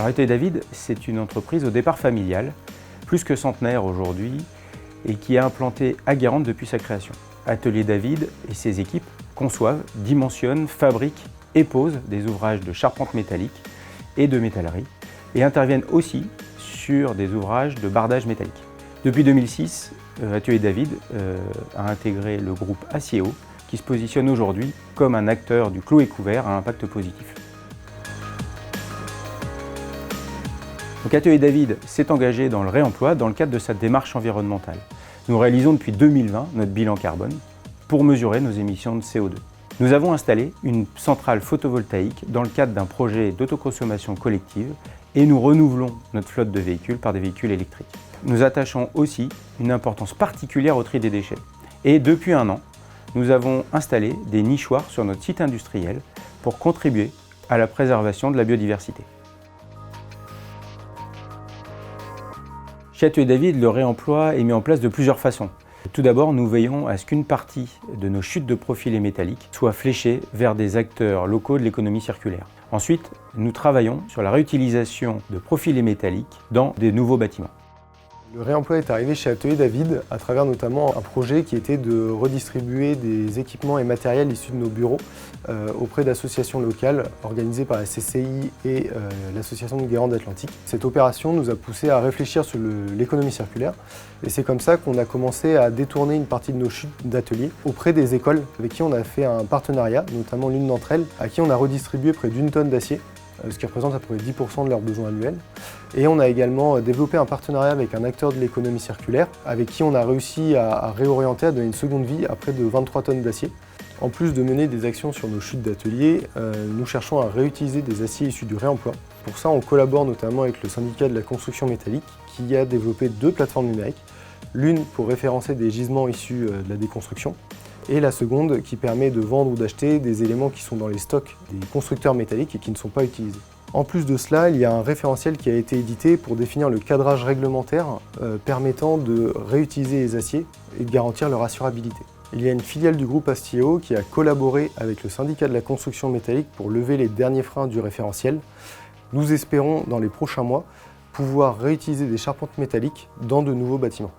Alors, Atelier David, c'est une entreprise au départ familiale, plus que centenaire aujourd'hui, et qui est implantée à Guérande depuis sa création. Atelier David et ses équipes conçoivent, dimensionnent, fabriquent et posent des ouvrages de charpente métallique et de métallerie, et interviennent aussi sur des ouvrages de bardage métallique. Depuis 2006, Atelier David a intégré le groupe Aciéo, qui se positionne aujourd'hui comme un acteur du clos et couvert à impact positif. Donc Atelier David s'est engagé dans le réemploi dans le cadre de sa démarche environnementale. Nous réalisons depuis 2020 notre bilan carbone pour mesurer nos émissions de CO2. Nous avons installé une centrale photovoltaïque dans le cadre d'un projet d'autoconsommation collective et nous renouvelons notre flotte de véhicules par des véhicules électriques. Nous attachons aussi une importance particulière au tri des déchets. Et depuis un an, nous avons installé des nichoirs sur notre site industriel pour contribuer à la préservation de la biodiversité. Chez Atelier David, le réemploi est mis en place de plusieurs façons. Tout d'abord, nous veillons à ce qu'une partie de nos chutes de profilés métalliques soit fléchée vers des acteurs locaux de l'économie circulaire. Ensuite, nous travaillons sur la réutilisation de profilés métalliques dans des nouveaux bâtiments. Le réemploi est arrivé chez Atelier David à travers notamment un projet qui était de redistribuer des équipements et matériels issus de nos bureaux auprès d'associations locales organisées par la CCI et l'association de Guérande Atlantique. Cette opération nous a poussé à réfléchir sur l'économie circulaire et c'est comme ça qu'on a commencé à détourner une partie de nos chutes d'ateliers auprès des écoles avec qui on a fait un partenariat, notamment l'une d'entre elles, à qui on a redistribué près d'1 tonne d'acier, ce qui représente à peu près 10% de leurs besoins annuels. Et on a également développé un partenariat avec un acteur de l'économie circulaire, avec qui on a réussi à réorienter, à donner une seconde vie à près de 23 tonnes d'acier. En plus de mener des actions sur nos chutes d'ateliers, nous cherchons à réutiliser des aciers issus du réemploi. Pour ça, on collabore notamment avec le syndicat de la construction métallique, qui a développé 2 plateformes numériques. L'une pour référencer des gisements issus de la déconstruction, et la seconde qui permet de vendre ou d'acheter des éléments qui sont dans les stocks des constructeurs métalliques et qui ne sont pas utilisés. En plus de cela, il y a un référentiel qui a été édité pour définir le cadrage réglementaire permettant de réutiliser les aciers et de garantir leur assurabilité. Il y a une filiale du groupe Aciéo qui a collaboré avec le syndicat de la construction métallique pour lever les derniers freins du référentiel. Nous espérons dans les prochains mois pouvoir réutiliser des charpentes métalliques dans de nouveaux bâtiments.